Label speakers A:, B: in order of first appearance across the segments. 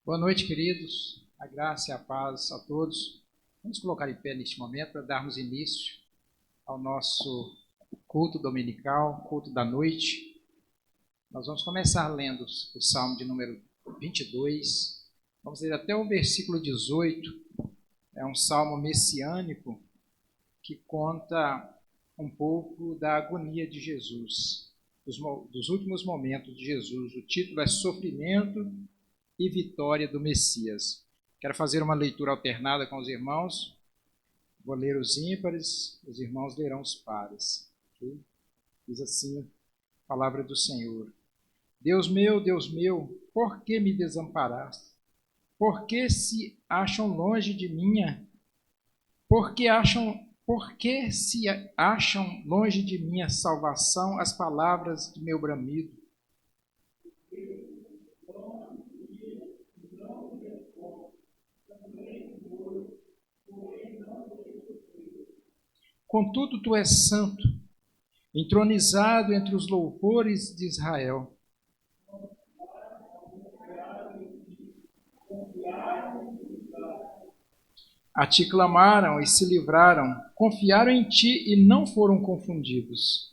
A: Boa noite, queridos. A graça e a paz a todos. Vamos colocar em pé neste momento para darmos início ao nosso culto dominical, culto da noite. Nós vamos começar lendo o Salmo de número 22. Vamos ler até o versículo 18. É um salmo messiânico que conta um pouco da agonia de Jesus, dos últimos momentos de Jesus. O título é Sofrimento e Vitória do Messias. Quero fazer uma leitura alternada com os irmãos. Vou ler os ímpares, os irmãos lerão os pares. Okay? Diz assim a palavra do Senhor. Deus meu, por que me desamparaste? Por que se acham longe de mim? Por que se acham longe de minha salvação as palavras de meu bramido? Contudo, tu és santo, entronizado entre os louvores de Israel. A ti clamaram e se livraram, confiaram em ti e não foram confundidos.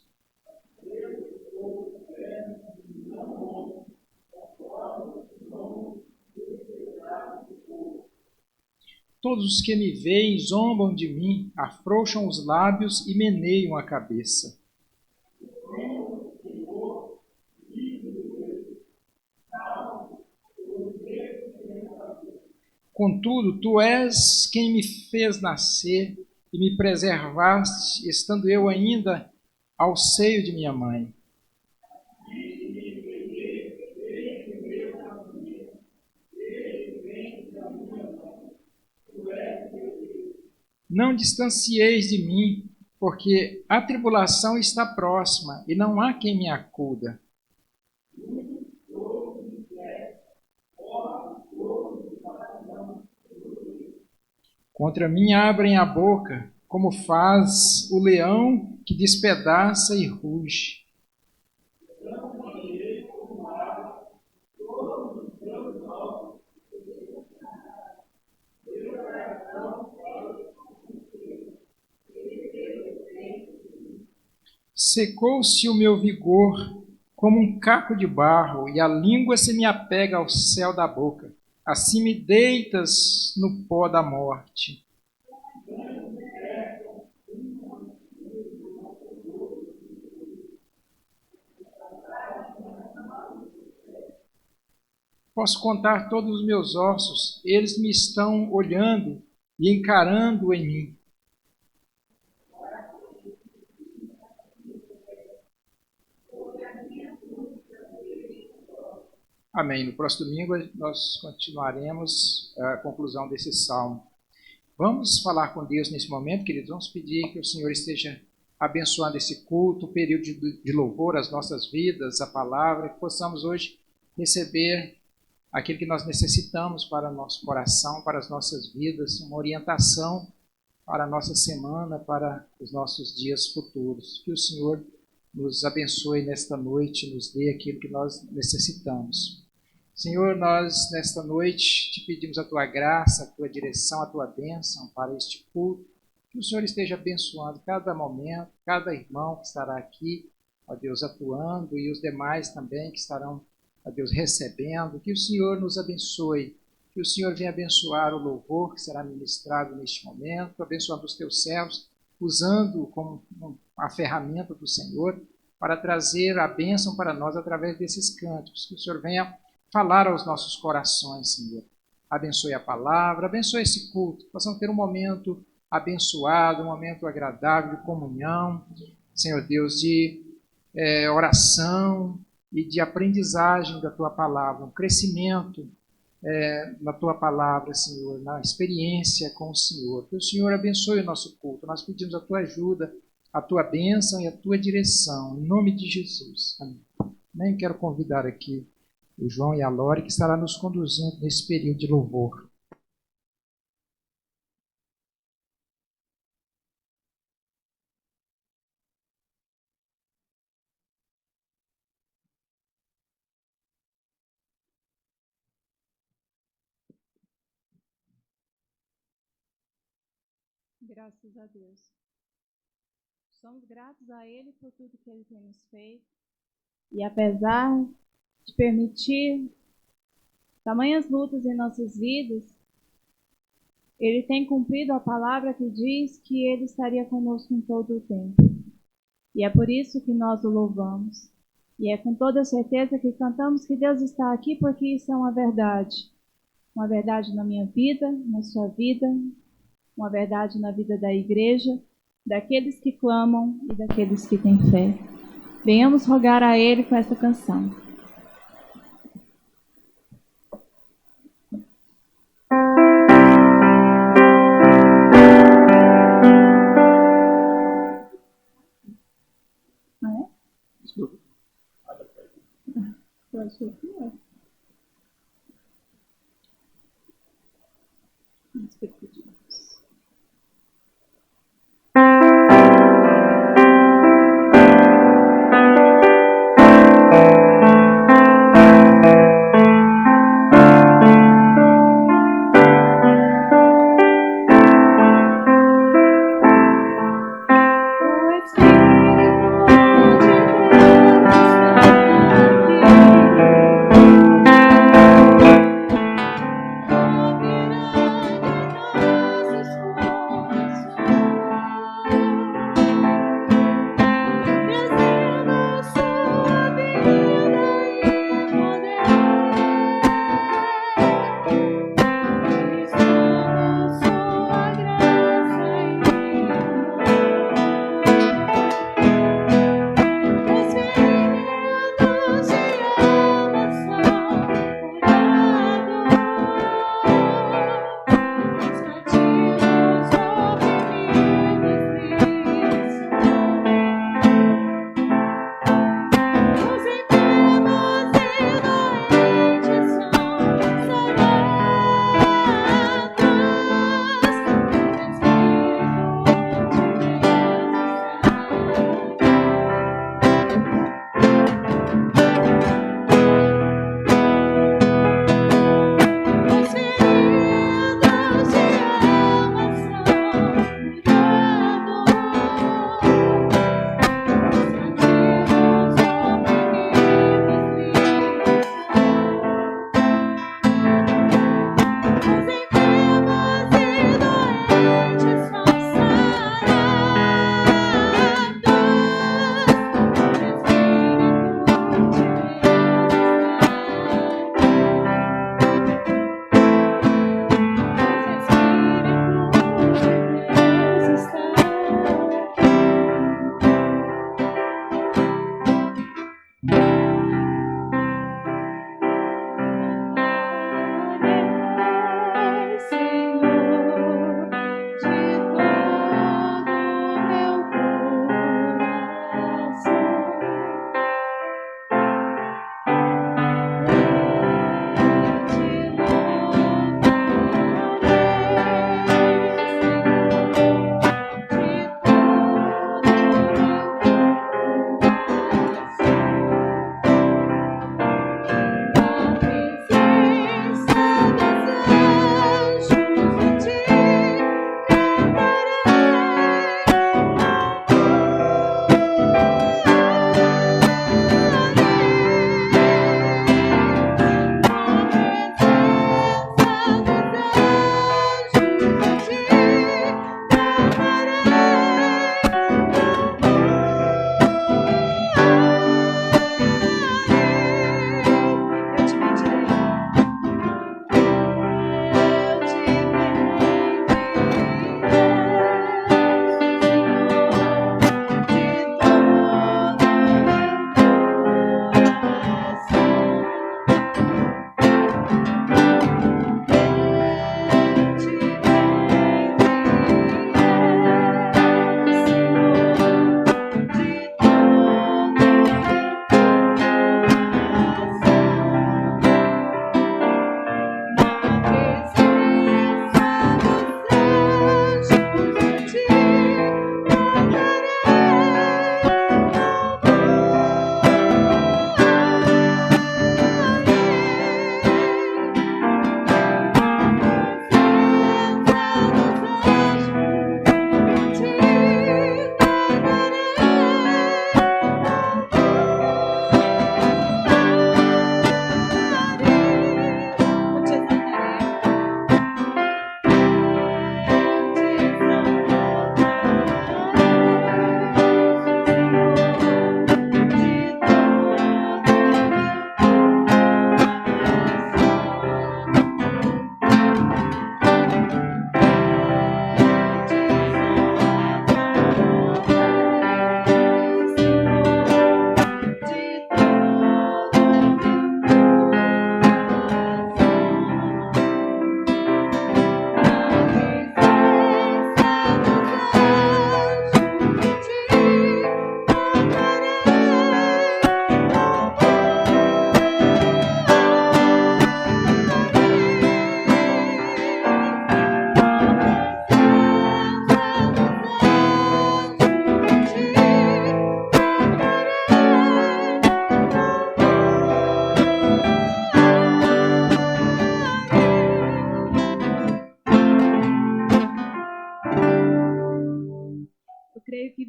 A: Todos os que me veem zombam de mim, afrouxam os lábios e meneiam a cabeça. Contudo, tu és quem me fez nascer e me preservaste, estando eu ainda ao seio de minha mãe. Não distancieis de mim, porque a tribulação está próxima e não há quem me acuda. Contra mim abrem a boca, como faz o leão que despedaça e ruge. Secou-se o meu vigor como um caco de barro, e a língua se me apega ao céu da boca. Assim me deitas no pó da morte. Posso contar todos os meus ossos, eles me estão olhando e encarando em mim. Amém. No próximo domingo nós continuaremos a conclusão desse salmo. Vamos falar com Deus nesse momento, queridos. Vamos pedir que o Senhor esteja abençoando esse culto, o período de louvor às nossas vidas, a palavra, que possamos hoje receber aquilo que nós necessitamos para o nosso coração, para as nossas vidas, uma orientação para a nossa semana, para os nossos dias futuros. Que o Senhor nos abençoe nesta noite, nos dê aquilo que nós necessitamos. Senhor, nós nesta noite te pedimos a tua graça, a tua direção, a tua bênção para este culto. Que o Senhor esteja abençoando cada momento, cada irmão que estará aqui, ó Deus, atuando, e os demais também que estarão, ó Deus, recebendo. Que o Senhor nos abençoe, que o Senhor venha abençoar o louvor que será ministrado neste momento, abençoando os teus servos, usando como a ferramenta do Senhor para trazer a bênção para nós através desses cânticos. Que o Senhor venha falar aos nossos corações, Senhor. Abençoe a palavra, abençoe esse culto, que possamos ter um momento abençoado, um momento agradável de comunhão, Senhor Deus, de oração e de aprendizagem da Tua palavra, um crescimento na Tua palavra, Senhor, na experiência com o Senhor. Que o Senhor abençoe o nosso culto. Nós pedimos a Tua ajuda, a Tua bênção e a Tua direção, em nome de Jesus. Amém. Nem quero convidar aqui o João e a Lore, que estará nos conduzindo nesse período de louvor.
B: Graças a Deus. Somos gratos a Ele por tudo que Ele tem nos feito. E apesar de permitir tamanhas lutas em nossas vidas, Ele tem cumprido a palavra que diz que Ele estaria conosco em todo o tempo. E é por isso que nós o louvamos. E é com toda certeza que cantamos que Deus está aqui, porque isso é uma verdade. Uma verdade na minha vida, na sua vida, uma verdade na vida da igreja, daqueles que clamam e daqueles que têm fé. Venhamos rogar a Ele com essa canção. Desculpa. Eu achei que é. Expectativas. O Espírito de Deus está aqui.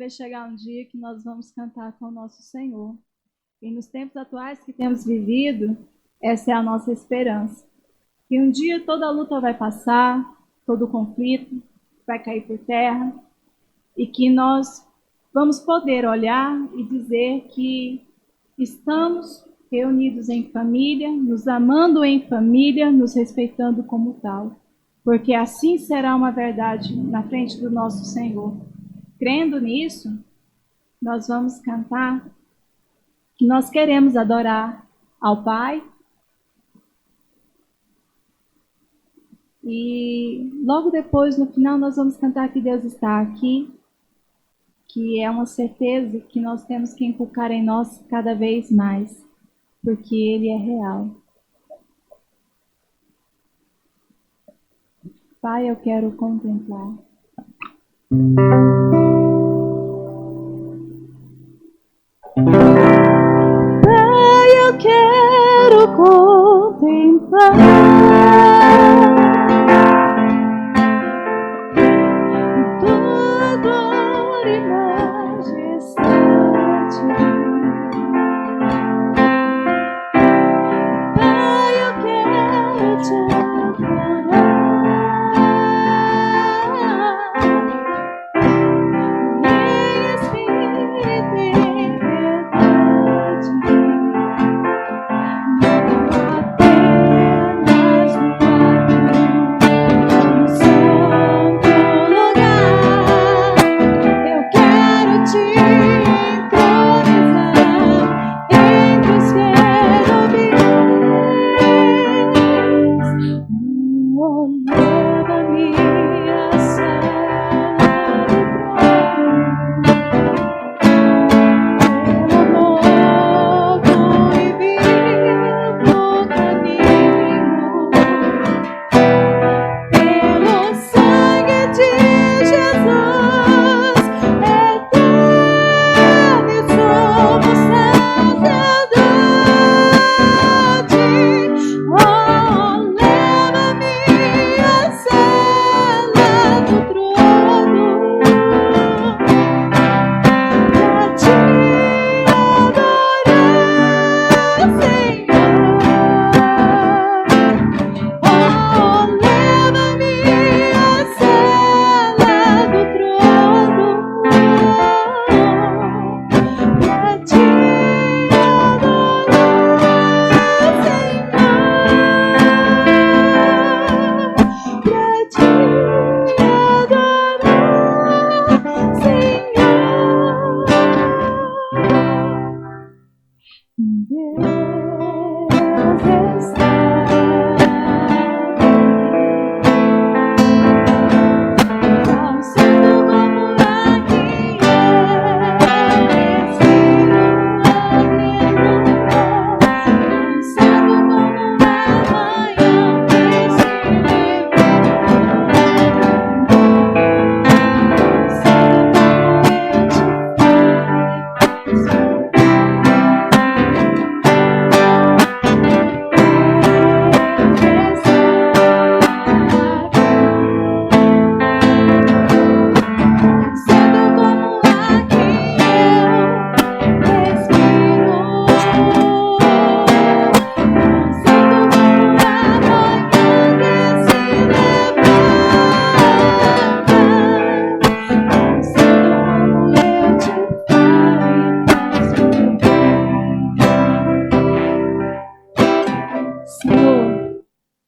B: vai chegar um dia que nós vamos cantar com o nosso Senhor. E nos tempos atuais que temos vivido, essa é a nossa esperança. Que um dia toda a luta vai passar, todo o conflito vai cair por terra, e que nós vamos poder olhar e dizer que estamos reunidos em família, nos amando em família, nos respeitando como tal. Porque assim será uma verdade na frente do nosso Senhor. Crendo nisso, nós vamos cantar que nós queremos adorar ao Pai. E logo depois, no final, nós vamos cantar que Deus está aqui, que é uma certeza que nós temos que inculcar em nós cada vez mais, porque Ele é real. Pai, eu quero contemplar. Pai, eu quero contemplar tua glória e majestade. Pai, eu quero te adorar.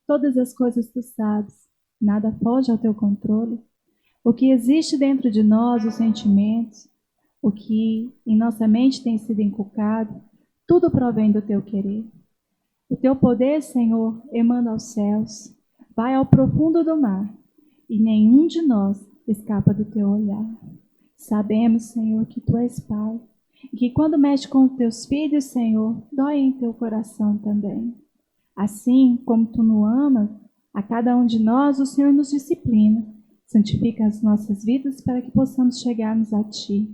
B: Todas as coisas tu sabes, nada foge ao teu controle. O que existe dentro de nós, os sentimentos, o que em nossa mente tem sido inculcado, tudo provém do teu querer. O teu poder, Senhor, emana aos céus, vai ao profundo do mar, e nenhum de nós escapa do teu olhar. Sabemos, Senhor, que tu és Pai, e que quando mexe com os teus filhos, Senhor, dói em teu coração também. Assim como tu nos amas, a cada um de nós o Senhor nos disciplina, santifica as nossas vidas para que possamos chegarmos a ti.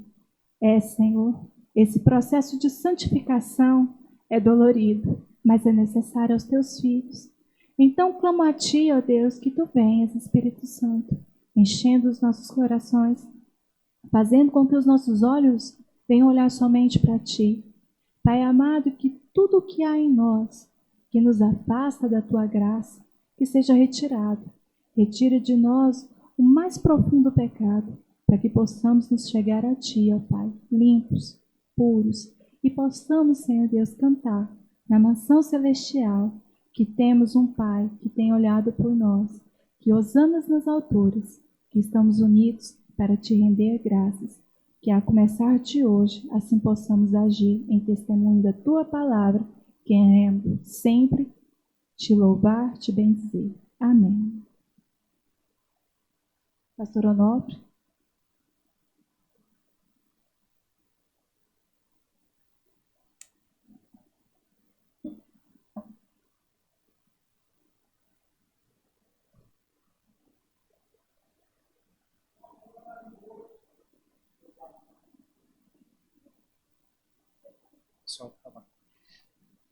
B: Senhor, esse processo de santificação é dolorido, mas é necessário aos teus filhos. Então clamo a ti, ó Deus, que tu venhas, Espírito Santo, enchendo os nossos corações fazendo com que os nossos olhos venham olhar somente para Ti. Pai amado, que tudo o que há em nós, que nos afasta da Tua graça, que seja retirado. Retira de nós o mais profundo pecado, para que possamos nos chegar a Ti, ó Pai, limpos, puros, e possamos, Senhor Deus, cantar na mansão celestial que temos um Pai que tem olhado por nós, que hosanas nas alturas, que estamos unidos para Te render graças, que a começar de hoje, assim possamos agir em testemunho da Tua palavra, querendo sempre Te louvar, Te bendizer. Amém. Pastor Onofre.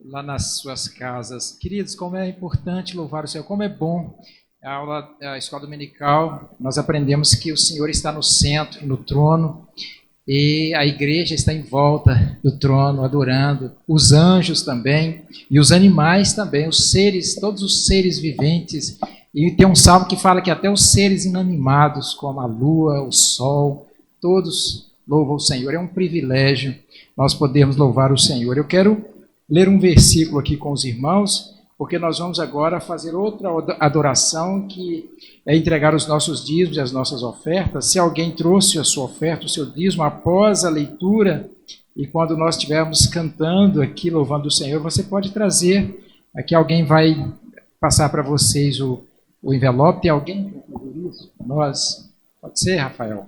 A: Lá nas suas casas. Queridos, como é importante louvar o Senhor, como é bom. A aula da escola dominical, nós aprendemos que o Senhor está no centro, no trono, e a igreja está em volta do trono, adorando, os anjos também, e os animais também, os seres, todos os seres viventes. E tem um salmo que fala que até os seres inanimados, como a lua, o sol, todos louvam o Senhor. É um privilégio nós podermos louvar o Senhor. Eu quero ler um versículo aqui com os irmãos, porque nós vamos agora fazer outra adoração, que é entregar os nossos dízimos e as nossas ofertas. Se alguém trouxe a sua oferta, o seu dízimo, após a leitura, e quando nós estivermos cantando aqui, louvando o Senhor, você pode trazer, aqui alguém vai passar para vocês o envelope. Tem alguém que vai fazer isso? Nós? Pode ser, Rafael?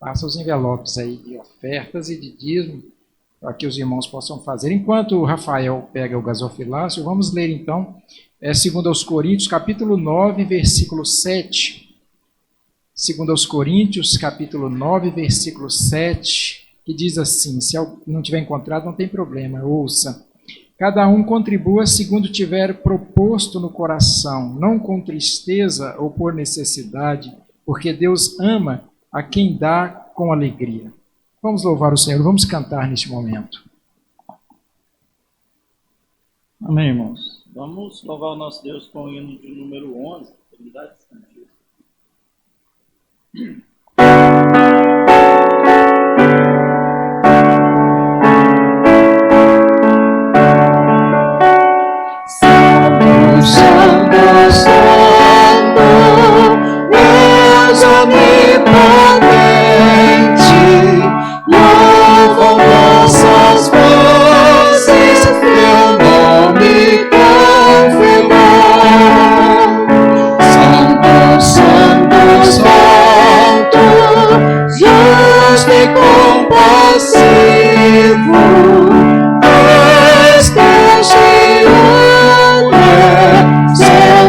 A: Passa os envelopes aí de ofertas e de dízimo, para que os irmãos possam fazer. Enquanto o Rafael pega o gasofilácio, vamos ler então, 2 Coríntios, capítulo 9, versículo 7. 2 Coríntios, capítulo 9, versículo 7, que diz assim, se não tiver encontrado, não tem problema, ouça. Cada um contribua segundo tiver proposto no coração, não com tristeza ou por necessidade, porque Deus ama a quem dá com alegria. Vamos louvar o Senhor, vamos cantar neste momento.
C: Amém, irmãos. Vamos louvar o nosso Deus com o hino de número 11, Comunidade Estudantil.
D: Santo, Santo, Deus onipotente, louvam nossas vozes, teu nome confirmar. Santo, Santo, Santo, justo e compassivo,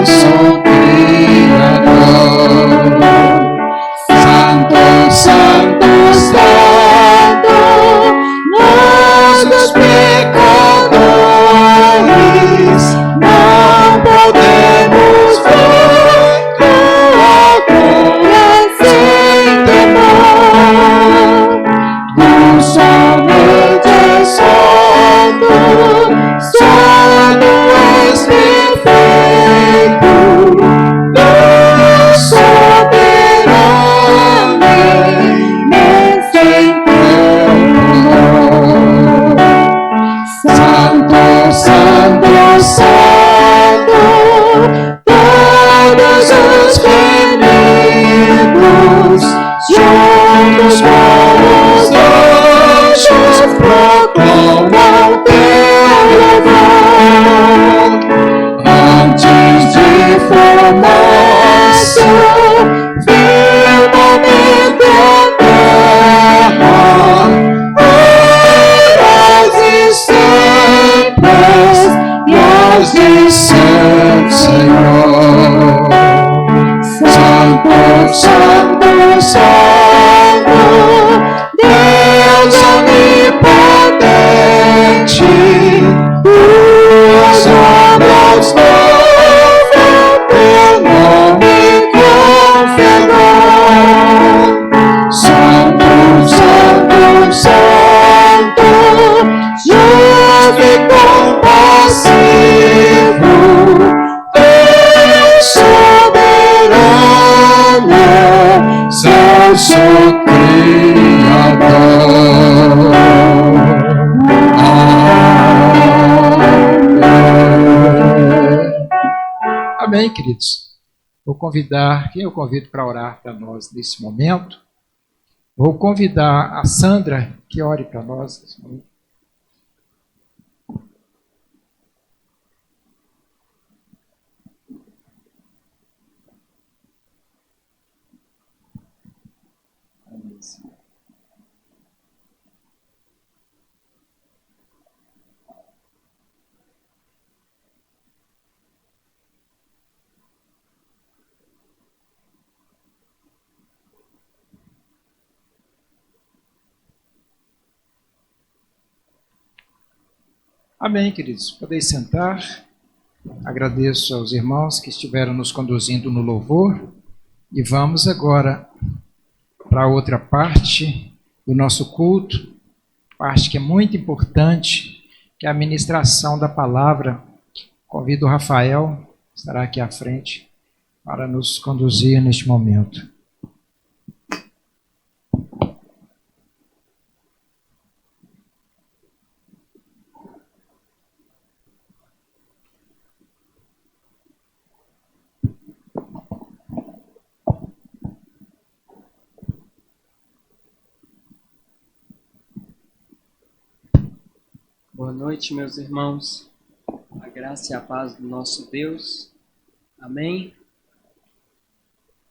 D: Seu Criador. Santo, Santo, Santo, nós dos pecadores não podemos ver tua glória sem temor. Tu somente és santo, santo és perfeito, Deus soberano, imenso em teu amor. Santo, Santo, Santo, todos os remidos, juntos como os anjos proclamam teu louvor. Antes de formar-se firmamente a terra, eras e sempre e has de ser, Senhor. Santo, Santo, Santo, Deus onipotente, tuas obras louvam teu nome. nosso Criador.
A: Amém, queridos. Vou convidar, quem eu convido para orar para nós nesse momento? Vou convidar a Sandra que ore para nós nesse momento. Amém, queridos. Podeis sentar. Agradeço aos irmãos que estiveram nos conduzindo no louvor. E vamos agora para a outra parte do nosso culto, parte que é muito importante, que é a ministração da palavra. Convido o Rafael, que estará aqui à frente, para nos conduzir neste momento.
E: Boa noite, meus irmãos. A graça e a paz do nosso Deus. Amém?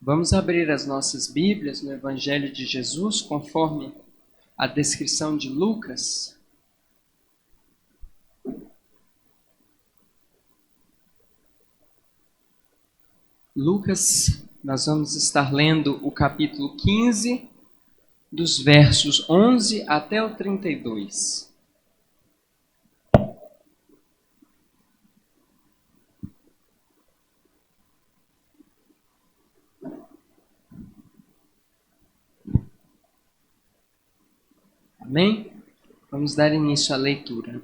E: Vamos abrir as nossas Bíblias no Evangelho de Jesus, conforme a descrição de Lucas. Lucas, nós vamos estar lendo o capítulo 15, dos versos 11 até o 32. Amém? Vamos dar início à leitura.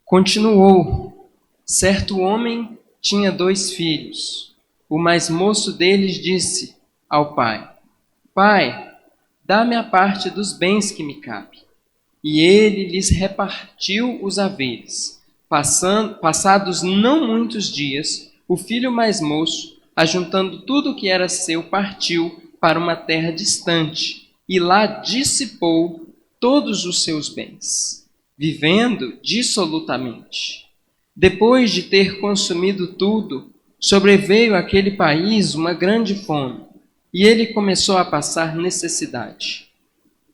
E: Continuou: certo homem tinha 2 filhos. O mais moço deles disse ao pai: Pai, dá-me a parte dos bens que me cabe. E ele lhes repartiu os haveres. Passados não muitos dias, o filho mais moço, ajuntando tudo o que era seu, partiu para uma terra distante, e lá dissipou todos os seus bens, vivendo dissolutamente. Depois de ter consumido tudo, sobreveio àquele país uma grande fome, e ele começou a passar necessidade.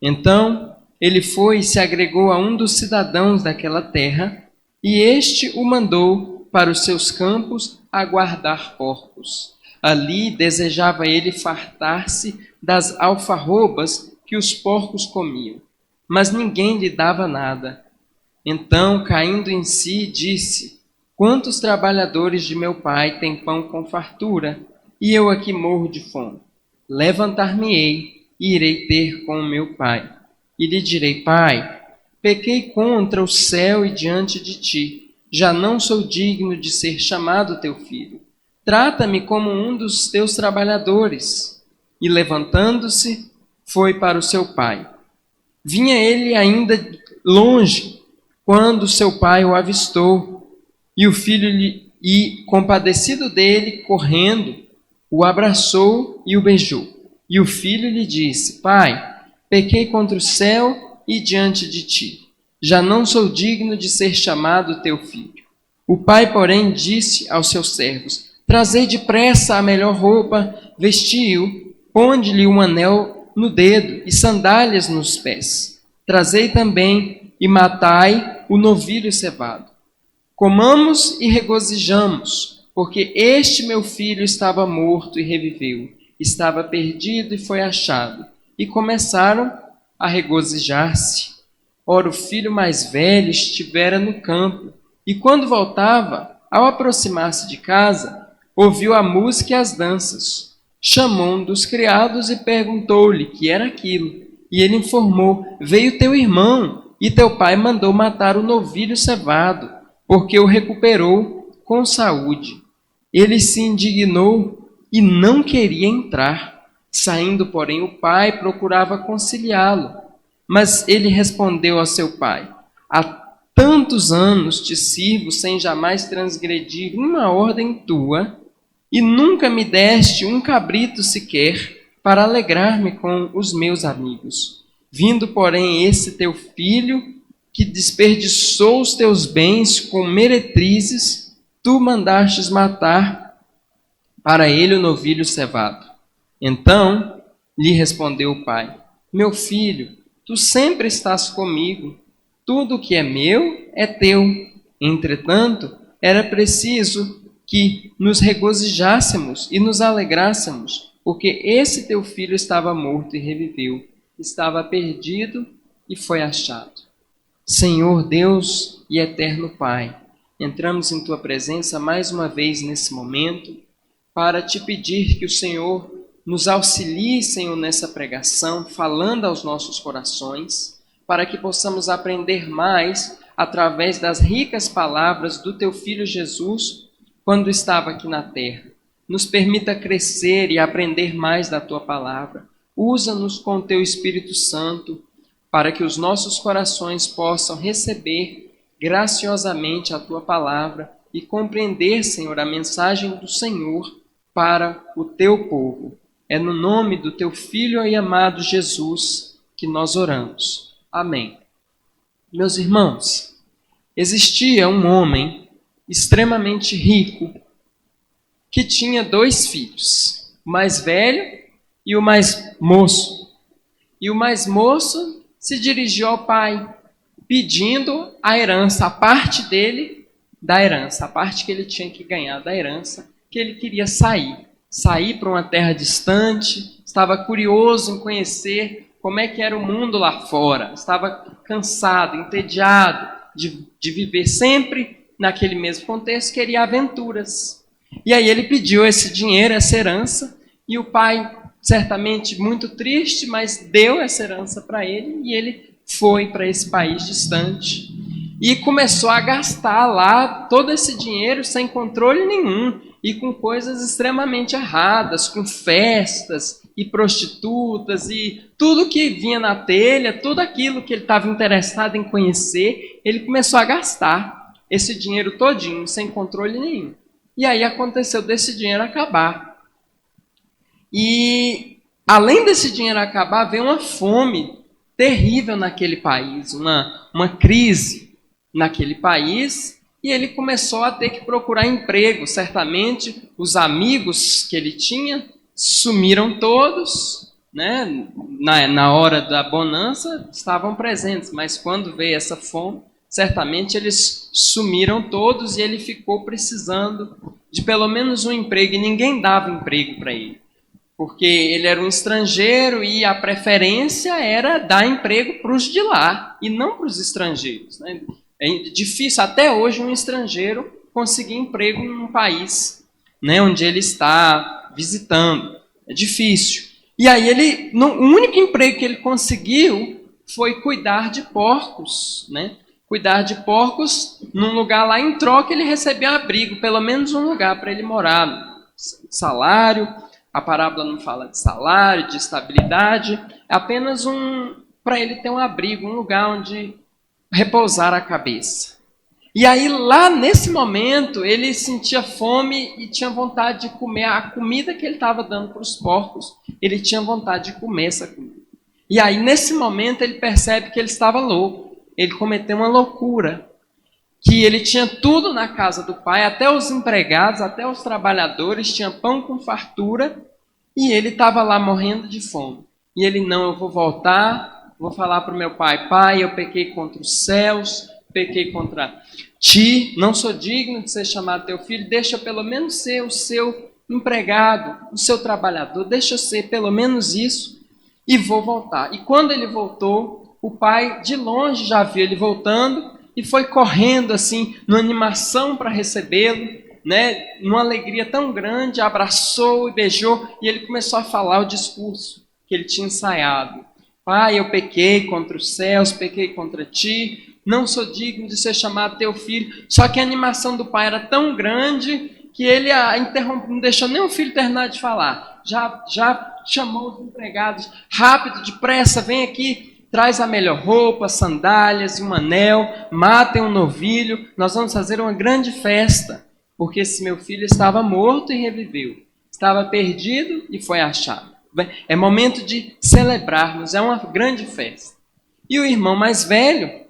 E: Então ele foi e se agregou a um dos cidadãos daquela terra, e este o mandou para os seus campos a guardar porcos. Ali desejava ele fartar-se das alfarrobas que os porcos comiam, mas ninguém lhe dava nada. Então, caindo em si, disse: Quantos trabalhadores de meu pai têm pão com fartura, e eu aqui morro de fome? Levantar-me-ei e irei ter com o meu pai. E lhe direi: Pai, pequei contra o céu e diante de ti. Já não sou digno de ser chamado teu filho. Trata-me como um dos teus trabalhadores. E levantando-se, foi para o seu pai. Vinha ele ainda longe, quando seu pai o avistou, e o filho, compadecido dele, correndo, o abraçou e o beijou. E o filho lhe disse: Pai, pequei contra o céu e diante de ti. Já não sou digno de ser chamado teu filho. O pai, porém, disse aos seus servos: Trazei depressa a melhor roupa, vestiu, ponde-lhe um anel no dedo e sandálias nos pés. Trazei também e matai o novilho cevado. Comamos e regozijamos, porque este meu filho estava morto e reviveu, estava perdido e foi achado. E começaram a regozijar-se. Ora, o filho mais velho estivera no campo, e quando voltava, ao aproximar-se de casa, ouviu a música e as danças. Chamou um dos criados e perguntou-lhe que era aquilo. E ele informou: Veio teu irmão, e teu pai mandou matar o novilho cevado, porque o recuperou com saúde. Ele se indignou e não queria entrar. Saindo, porém, o pai procurava conciliá-lo. Mas ele respondeu ao seu pai: há tantos anos te sirvo sem jamais transgredir uma ordem tua, e nunca me deste um cabrito sequer para alegrar-me com os meus amigos. Vindo, porém, esse teu filho, que desperdiçou os teus bens com meretrizes, tu mandastes matar para ele o novilho cevado. Então lhe respondeu o pai: meu filho, tu sempre estás comigo, tudo o que é meu é teu. Entretanto, era preciso que nos regozijássemos e nos alegrássemos, porque esse teu filho estava morto e reviveu, estava perdido e foi achado. Senhor Deus e eterno Pai, entramos em tua presença mais uma vez nesse momento para te pedir que o Senhor nos auxilie, Senhor, nessa pregação, falando aos nossos corações, para que possamos aprender mais através das ricas palavras do teu Filho Jesus, quando estava aqui na terra. Nos permita crescer e aprender mais da tua palavra. Usa-nos com o teu Espírito Santo, para que os nossos corações possam receber graciosamente a tua palavra e compreender, Senhor, a mensagem do Senhor para o teu povo. É no nome do teu Filho e amado Jesus que nós oramos. Amém. Meus irmãos, existia um homem extremamente rico que tinha 2 filhos, o mais velho e o mais moço. E o mais moço se dirigiu ao pai, pedindo a herança, a parte dele da herança, a parte que ele tinha que ganhar da herança, que ele queria sair para uma terra distante, estava curioso em conhecer como é que era o mundo lá fora, estava cansado, entediado de viver sempre naquele mesmo contexto, queria aventuras. E aí ele pediu esse dinheiro, essa herança, e o pai, certamente muito triste, mas deu essa herança para ele, e ele foi para esse país distante e começou a gastar lá todo esse dinheiro sem controle nenhum e com coisas extremamente erradas, com festas e prostitutas e tudo que vinha na telha, tudo aquilo que ele estava interessado em conhecer, ele começou a gastar esse dinheiro todinho sem controle nenhum. E aí aconteceu desse dinheiro acabar. E além desse dinheiro acabar, veio uma fome terrível naquele país, uma crise naquele país, e ele começou a ter que procurar emprego. Certamente os amigos que ele tinha sumiram todos, né? Na hora da bonança estavam presentes, mas quando veio essa fome, certamente eles sumiram todos e ele ficou precisando de pelo menos um emprego, e ninguém dava emprego para ele, porque ele era um estrangeiro e a preferência era dar emprego para os de lá e não para os estrangeiros, né? É difícil até hoje um estrangeiro conseguir emprego num país, né, onde ele está visitando. É difícil. E aí o único emprego que ele conseguiu foi cuidar de porcos, né? Cuidar de porcos num lugar lá, em troca ele recebeu abrigo, pelo menos um lugar para ele morar. Salário, a parábola não fala de salário, de estabilidade, é apenas para ele ter um abrigo, um lugar onde repousar a cabeça. E aí lá nesse momento ele sentia fome e tinha vontade de comer a comida que ele estava dando para os porcos. Ele tinha vontade de comer essa comida. E aí nesse momento ele percebe que ele estava louco. Ele cometeu uma loucura, que ele tinha tudo na casa do pai, até os empregados, até os trabalhadores, tinha pão com fartura, e ele estava lá morrendo de fome. E ele, não, eu vou voltar, vou falar para o meu pai: pai, eu pequei contra os céus, pequei contra ti, não sou digno de ser chamado teu filho, deixa pelo menos ser o seu empregado, o seu trabalhador, deixa eu ser pelo menos isso, e vou voltar. E quando ele voltou, o pai de longe já viu ele voltando e foi correndo assim, numa animação para recebê-lo, né? Numa alegria tão grande, abraçou e beijou, e ele começou a falar o discurso que ele tinha ensaiado. Pai, eu pequei contra os céus, pequei contra ti, não sou digno de ser chamado teu filho. Só que a animação do pai era tão grande que ele interrompeu, não deixou nem o filho terminar de falar. Já chamou os empregados, rápido, depressa, vem aqui, traz a melhor roupa, sandálias e um anel, matem um novilho, nós vamos fazer uma grande festa, porque esse meu filho estava morto e reviveu, estava perdido e foi achado. É momento de celebrarmos, é uma grande festa. E o irmão mais velho,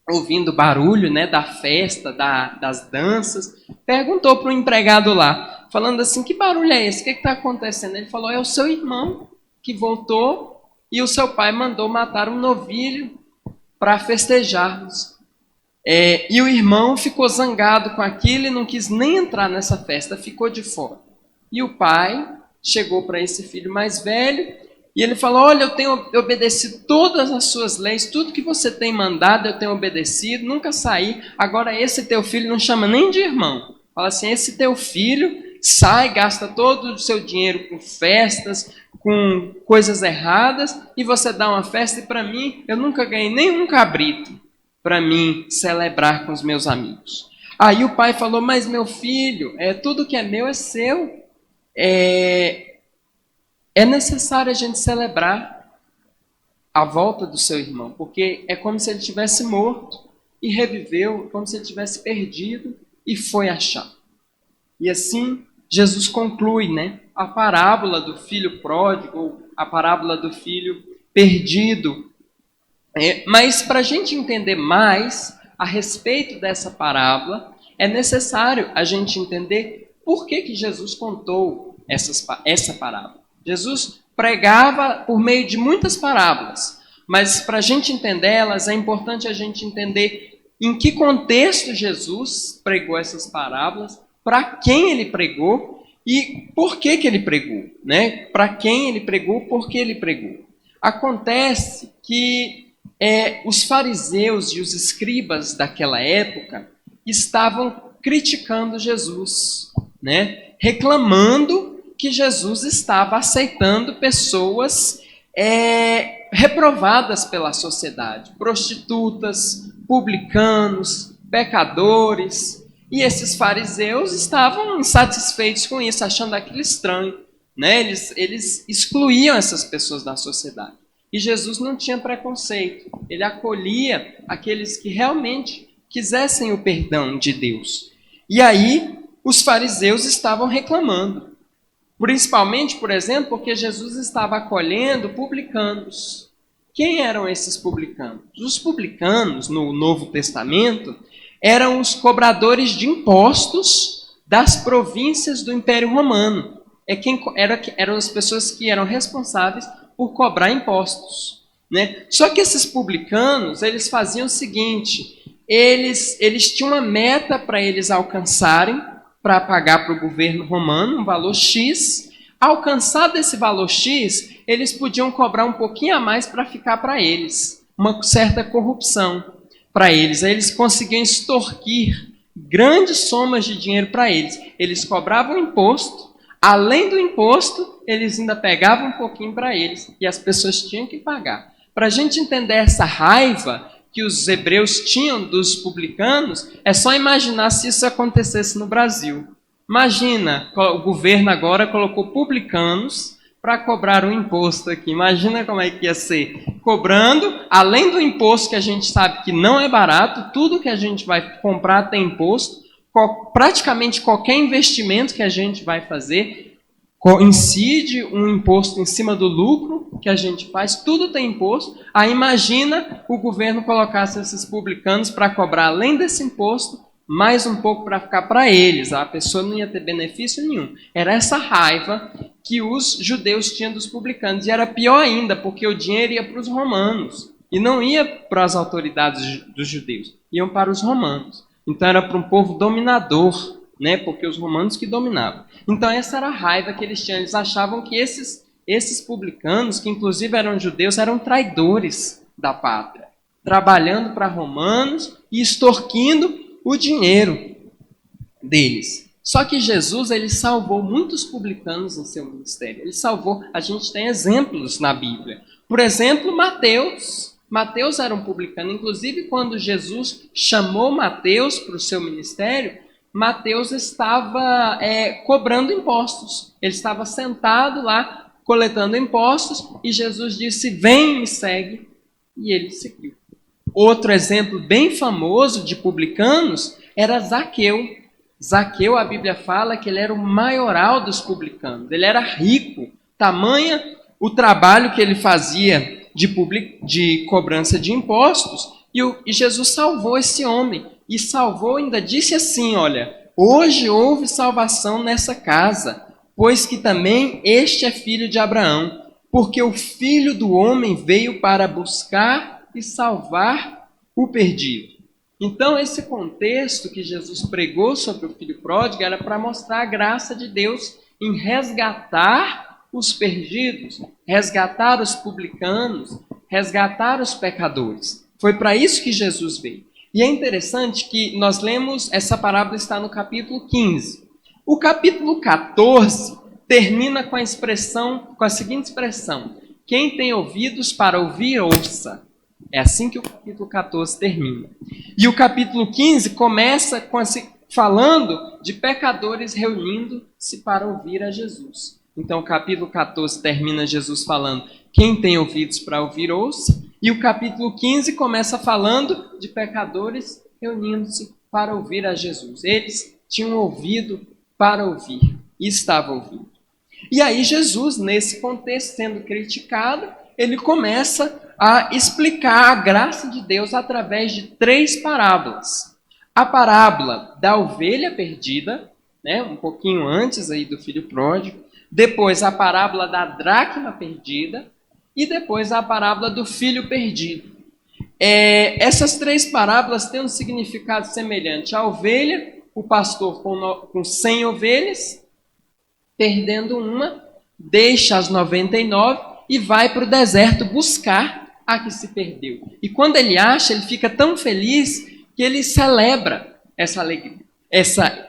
E: ouvindo o barulho, né, da festa, das danças, perguntou para o empregado lá, falando assim, que barulho é esse? O que está acontecendo? Ele falou, é o seu irmão que voltou e o seu pai mandou matar um novilho para festejarmos. E o irmão ficou zangado com aquilo e não quis nem entrar nessa festa, ficou de fora. E o pai chegou para esse filho mais velho e ele falou, olha, eu tenho obedecido todas as suas leis, tudo que você tem mandado eu tenho obedecido, nunca saí, agora esse teu filho não chama nem de irmão. Fala assim, esse teu filho sai, gasta todo o seu dinheiro com festas, com coisas erradas, e você dá uma festa, e para mim, eu nunca ganhei nenhum cabrito para mim celebrar com os meus amigos. Aí o pai falou, mas meu filho, tudo que é meu é seu. É necessário a gente celebrar a volta do seu irmão, porque é como se ele tivesse morto e reviveu, como se ele tivesse perdido e foi achado. E assim, Jesus conclui, né, a parábola do filho pródigo, ou a parábola do filho perdido. Mas para a gente entender mais a respeito dessa parábola, é necessário a gente entender por que Jesus contou essa parábola. Jesus pregava por meio de muitas parábolas, mas para a gente entender elas, é importante a gente entender em que contexto Jesus pregou essas parábolas, para quem ele pregou e por que ele pregou, né? Para quem ele pregou, por que ele pregou. Acontece que os fariseus e os escribas daquela época estavam criticando Jesus, né? Reclamando que Jesus estava aceitando pessoas reprovadas pela sociedade, prostitutas, publicanos, pecadores. E esses fariseus estavam insatisfeitos com isso, achando aquilo estranho, né? Eles excluíam essas pessoas da sociedade. E Jesus não tinha preconceito, ele acolhia aqueles que realmente quisessem o perdão de Deus. E aí, os fariseus estavam reclamando. Principalmente, por exemplo, porque Jesus estava acolhendo publicanos. Quem eram esses publicanos? Os publicanos, no Novo Testamento, eram os cobradores de impostos das províncias do Império Romano. Eram as pessoas que eram responsáveis por cobrar impostos, né? Só que esses publicanos, eles faziam o seguinte, eles tinham uma meta para eles alcançarem, para pagar para o governo romano um valor X. Alcançado esse valor X, eles podiam cobrar um pouquinho a mais para ficar para eles, uma certa corrupção para eles. Aí eles conseguiam extorquir grandes somas de dinheiro para eles. Eles cobravam imposto, além do imposto, eles ainda pegavam um pouquinho para eles, e as pessoas tinham que pagar. Para a gente entender essa raiva que os hebreus tinham dos publicanos, é só imaginar se isso acontecesse no Brasil. Imagina, o governo agora colocou publicanos para cobrar um imposto aqui. Imagina como é que ia ser. Cobrando, além do imposto que a gente sabe que não é barato, tudo que a gente vai comprar tem imposto, praticamente qualquer investimento que a gente vai fazer incide um imposto em cima do lucro que a gente faz, tudo tem imposto. Aí imagina o governo colocasse esses publicanos para cobrar, além desse imposto, mais um pouco para ficar para eles. A pessoa não ia ter benefício nenhum. Era essa raiva que os judeus tinham dos publicanos. E era pior ainda, porque o dinheiro ia para os romanos. E não ia para as autoridades dos judeus, iam para os romanos. Então era para um povo dominador, né? Porque os romanos que dominavam. Então essa era a raiva que eles tinham. Eles achavam que esses publicanos, que inclusive eram judeus, eram traidores da pátria, trabalhando para romanos e extorquindo o dinheiro deles. Só que Jesus, ele salvou muitos publicanos em seu ministério. Ele salvou, a gente tem exemplos na Bíblia. Por exemplo, Mateus. Mateus era um publicano. Inclusive, quando Jesus chamou Mateus para o seu ministério, Mateus estava cobrando impostos. Ele estava sentado lá, coletando impostos, e Jesus disse: vem, me segue, e ele seguiu. Outro exemplo bem famoso de publicanos era Zaqueu. Zaqueu, a Bíblia fala que ele era o maioral dos publicanos, ele era rico, tamanha o trabalho que ele fazia de cobrança de impostos, e Jesus salvou esse homem, e salvou, ainda disse assim, olha, hoje houve salvação nessa casa, pois que também este é filho de Abraão, porque o Filho do Homem veio para buscar e salvar o perdido. Então, esse contexto que Jesus pregou sobre o filho pródigo era para mostrar a graça de Deus em resgatar os perdidos, resgatar os publicanos, resgatar os pecadores. Foi para isso que Jesus veio. E é interessante que nós lemos, essa parábola está no capítulo 15. O capítulo 14 termina com a seguinte expressão: quem tem ouvidos para ouvir, ouça. É assim que o capítulo 14 termina. E o capítulo 15 começa falando de pecadores reunindo-se para ouvir a Jesus. Então o capítulo 14 termina Jesus falando: quem tem ouvidos para ouvir, ouça. E o capítulo 15 começa falando de pecadores reunindo-se para ouvir a Jesus. Eles tinham ouvido para ouvir e estavam ouvindo. E aí Jesus, nesse contexto, sendo criticado, ele começa a explicar a graça de Deus através de 3 parábolas. A parábola da ovelha perdida, né, um pouquinho antes aí do filho pródigo, depois a parábola da dracma perdida e depois a parábola do filho perdido. Essas 3 parábolas têm um significado semelhante. A ovelha, o pastor com 100 ovelhas, perdendo uma, deixa as 99 e vai para o deserto buscar a que se perdeu. E quando ele acha, ele fica tão feliz que ele celebra essa alegria,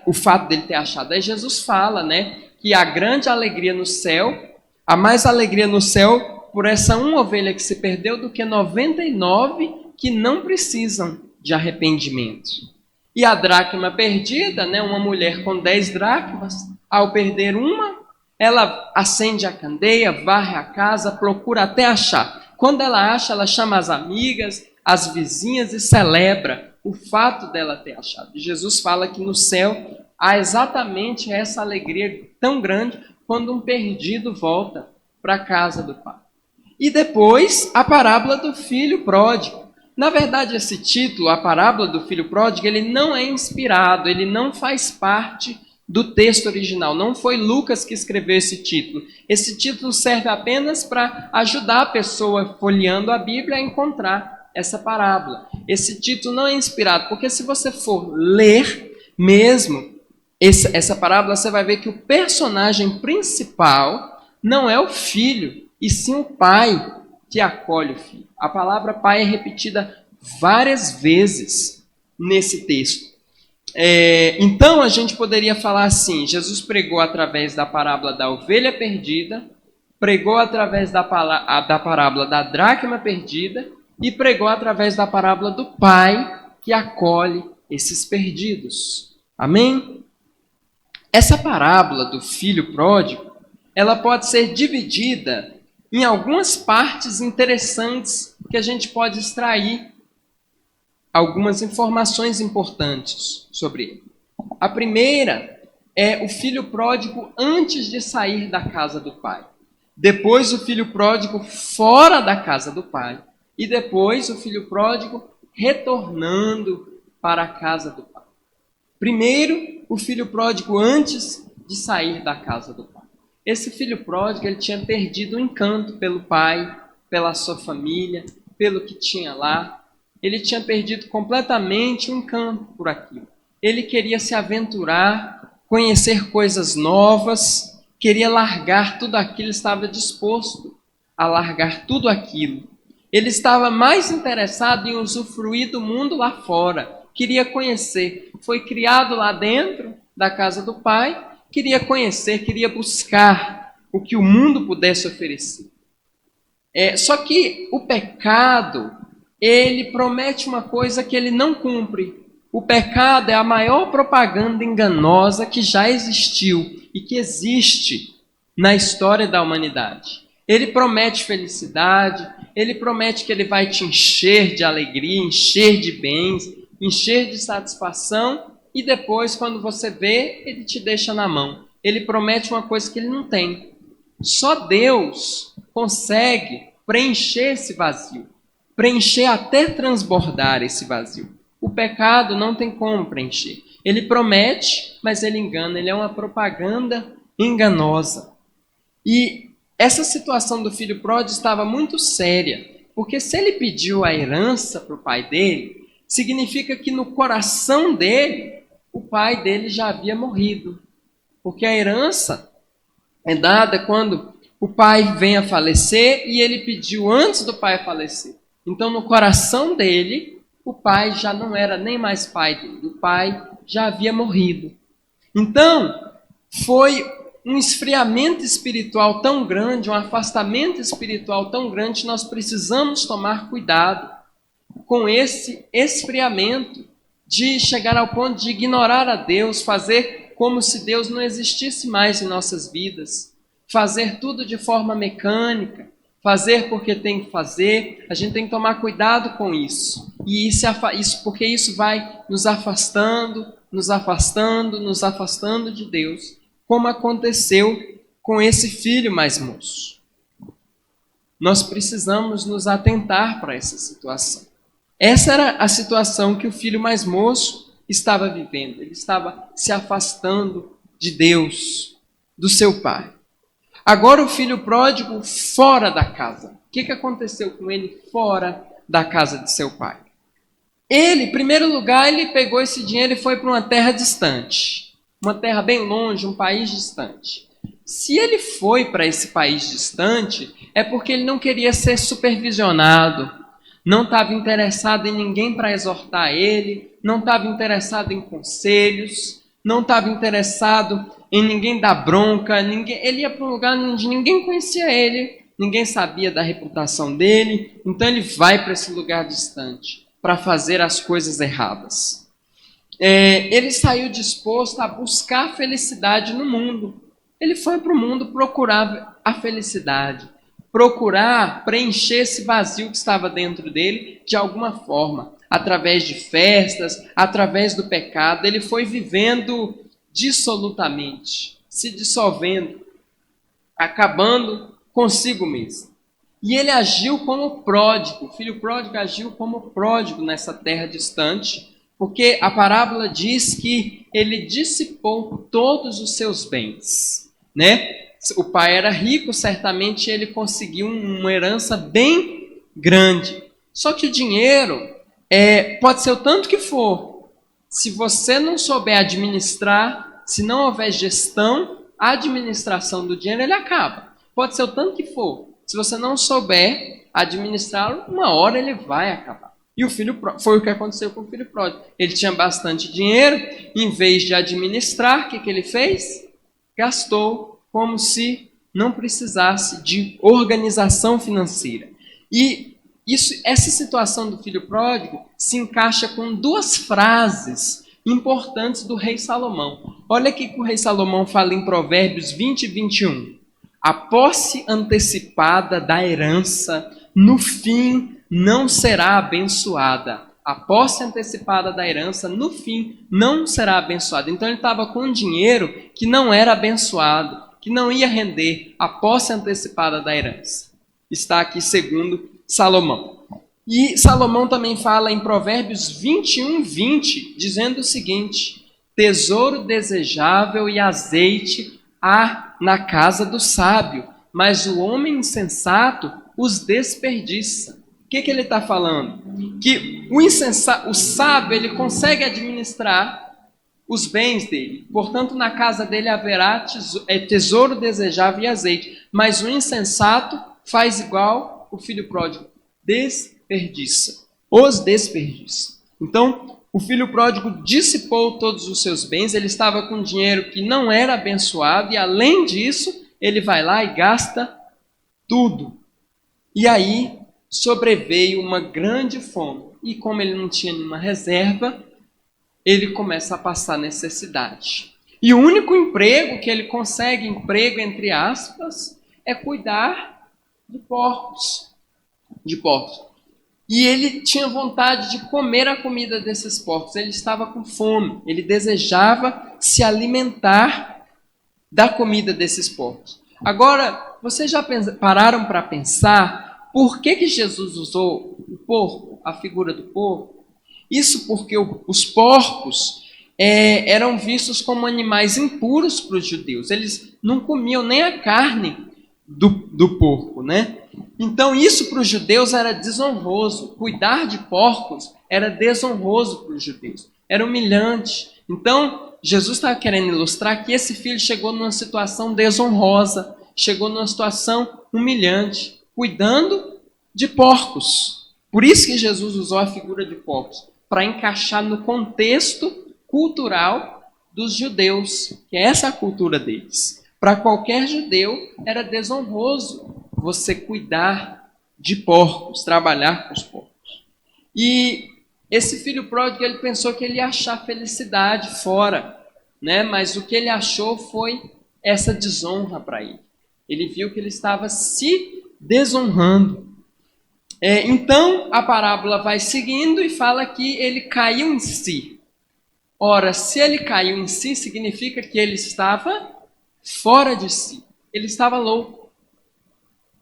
E: o fato dele ter achado. Aí Jesus fala, né, que a grande alegria no céu, há mais alegria no céu por essa uma ovelha que se perdeu do que 99 que não precisam de arrependimento. E a dracma perdida, né, uma mulher com 10 dracmas, ao perder uma, ela acende a candeia, varre a casa, procura até achar. Quando ela acha, ela chama as amigas, as vizinhas e celebra o fato dela ter achado. E Jesus fala que no céu há exatamente essa alegria tão grande quando um perdido volta para a casa do Pai. E depois a parábola do filho pródigo. Na verdade, esse título, a parábola do filho pródigo, ele não é inspirado, ele não faz parte do texto original. Não foi Lucas que escreveu esse título. Esse título serve apenas para ajudar a pessoa folheando a Bíblia a encontrar essa parábola. Esse título não é inspirado, porque se você for ler mesmo essa parábola, você vai ver que o personagem principal não é o filho, e sim o pai que acolhe o filho. A palavra pai é repetida várias vezes nesse texto. Então a gente poderia falar assim: Jesus pregou através da parábola da ovelha perdida, pregou através da parábola da dracma perdida e pregou através da parábola do pai que acolhe esses perdidos. Amém? Essa parábola do filho pródigo, ela pode ser dividida em algumas partes interessantes que a gente pode extrair algumas informações importantes sobre ele. A primeira é o filho pródigo antes de sair da casa do pai. Depois o filho pródigo fora da casa do pai. E depois o filho pródigo retornando para a casa do pai. Primeiro, o filho pródigo antes de sair da casa do pai. Esse filho pródigo, ele tinha perdido o encanto pelo pai, pela sua família, pelo que tinha lá. Ele tinha perdido completamente o encanto por aquilo. Ele queria se aventurar, conhecer coisas novas, queria largar tudo aquilo, estava disposto a largar tudo aquilo. Ele estava mais interessado em usufruir do mundo lá fora, queria conhecer. Foi criado lá dentro da casa do pai, queria conhecer, queria buscar o que o mundo pudesse oferecer. Só que o pecado, ele promete uma coisa que ele não cumpre. O pecado é a maior propaganda enganosa que já existiu e que existe na história da humanidade. Ele promete felicidade, ele promete que ele vai te encher de alegria, encher de bens, encher de satisfação, e depois, quando você vê, ele te deixa na mão. Ele promete uma coisa que ele não tem. Só Deus consegue preencher esse vazio, preencher até transbordar esse vazio. O pecado não tem como preencher. Ele promete, mas ele engana, ele é uma propaganda enganosa. E essa situação do filho pródigo estava muito séria, porque se ele pediu a herança para o pai dele, significa que no coração dele, o pai dele já havia morrido. Porque a herança é dada quando o pai vem a falecer e ele pediu antes do pai falecer. Então, no coração dele, o pai já não era nem mais pai dele, o pai já havia morrido. Então, foi um esfriamento espiritual tão grande, um afastamento espiritual tão grande, nós precisamos tomar cuidado com esse esfriamento de chegar ao ponto de ignorar a Deus, fazer como se Deus não existisse mais em nossas vidas, fazer tudo de forma mecânica, fazer porque tem que fazer. A gente tem que tomar cuidado com isso. E porque isso vai nos afastando, nos afastando, nos afastando de Deus, como aconteceu com esse filho mais moço. Nós precisamos nos atentar para essa situação. Essa era a situação que o filho mais moço estava vivendo. Ele estava se afastando de Deus, do seu pai. Agora o filho pródigo fora da casa. O que aconteceu com ele fora da casa de seu pai? Ele, em primeiro lugar, ele pegou esse dinheiro e foi para uma terra distante. Uma terra bem longe, um país distante. Se ele foi para esse país distante, é porque ele não queria ser supervisionado, não estava interessado em ninguém para exortar ele, não estava interessado em conselhos, não estava interessado em ninguém dar bronca. Ele ia para um lugar onde ninguém conhecia ele, ninguém sabia da reputação dele, então ele vai para esse lugar distante para fazer as coisas erradas. Ele saiu disposto a buscar felicidade no mundo. Ele foi para o mundo procurar a felicidade, procurar preencher esse vazio que estava dentro dele de alguma forma, através de festas, através do pecado. Ele foi vivendo dissolutamente, se dissolvendo, acabando consigo mesmo. E ele agiu como pródigo, o filho pródigo agiu como pródigo nessa terra distante, porque a parábola diz que ele dissipou todos os seus bens, né? O pai era rico, certamente ele conseguiu uma herança bem grande. Só que o dinheiro pode ser o tanto que for. Se você não souber administrar, se não houver gestão, a administração do dinheiro ele acaba. Pode ser o tanto que for. Se você não souber administrá-lo, uma hora ele vai acabar. E foi o que aconteceu com o filho pródigo. Ele tinha bastante dinheiro, em vez de administrar, o que ele fez? Gastou como se não precisasse de organização financeira. E essa situação do filho pródigo se encaixa com duas frases importantes do rei Salomão. Olha aqui que o rei Salomão fala em Provérbios 20 e 21. A posse antecipada da herança, no fim, não será abençoada. A posse antecipada da herança, no fim, não será abençoada. Então ele estava com um dinheiro que não era abençoado, que não ia render a posse antecipada da herança. Está aqui segundo Salomão. E Salomão também fala em Provérbios 21, 20, dizendo o seguinte: tesouro desejável e azeite há na casa do sábio, mas o homem insensato os desperdiça. O que ele está falando? Que o sábio ele consegue administrar os bens dele. Portanto, na casa dele haverá tesouro desejável e azeite. Mas o insensato faz igual o filho pródigo. Desperdiça. Os desperdiça. Então, o filho pródigo dissipou todos os seus bens. Ele estava com dinheiro que não era abençoado. E, além disso, ele vai lá e gasta tudo. E aí, sobreveio uma grande fome. E como ele não tinha nenhuma reserva, ele começa a passar necessidade. E o único emprego que ele consegue, emprego entre aspas, é cuidar de porcos. De porcos. E ele tinha vontade de comer a comida desses porcos. Ele estava com fome. Ele desejava se alimentar da comida desses porcos. Agora, vocês já pararam para pensar por que Jesus usou o porco, a figura do porco? Isso porque os porcos eram vistos como animais impuros para os judeus. Eles não comiam nem a carne do porco, né? Então isso para os judeus era desonroso. Cuidar de porcos era desonroso para os judeus. Era humilhante. Então Jesus estava querendo ilustrar que esse filho chegou numa situação desonrosa, chegou numa situação humilhante, cuidando de porcos. Por isso que Jesus usou a figura de porcos, para encaixar no contexto cultural dos judeus, que é essa a cultura deles. Para qualquer judeu era desonroso você cuidar de porcos, trabalhar com os porcos. E esse filho pródigo, ele pensou que ele ia achar felicidade fora, né? Mas o que ele achou foi essa desonra para ele. Ele viu que ele estava se desonrando. Então, a parábola vai seguindo e fala que ele caiu em si. Ora, se ele caiu em si, significa que ele estava fora de si. Ele estava louco.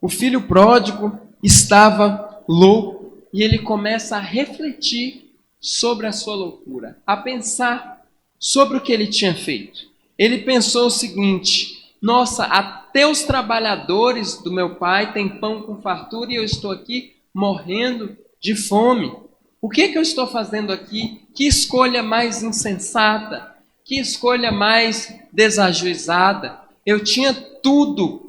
E: O filho pródigo estava louco e ele começa a refletir sobre a sua loucura, a pensar sobre o que ele tinha feito. Ele pensou o seguinte: nossa, até os trabalhadores do meu pai têm pão com fartura e eu estou aqui morrendo de fome. O que eu estou fazendo aqui? Que escolha mais insensata, que escolha mais desajuizada. Eu tinha tudo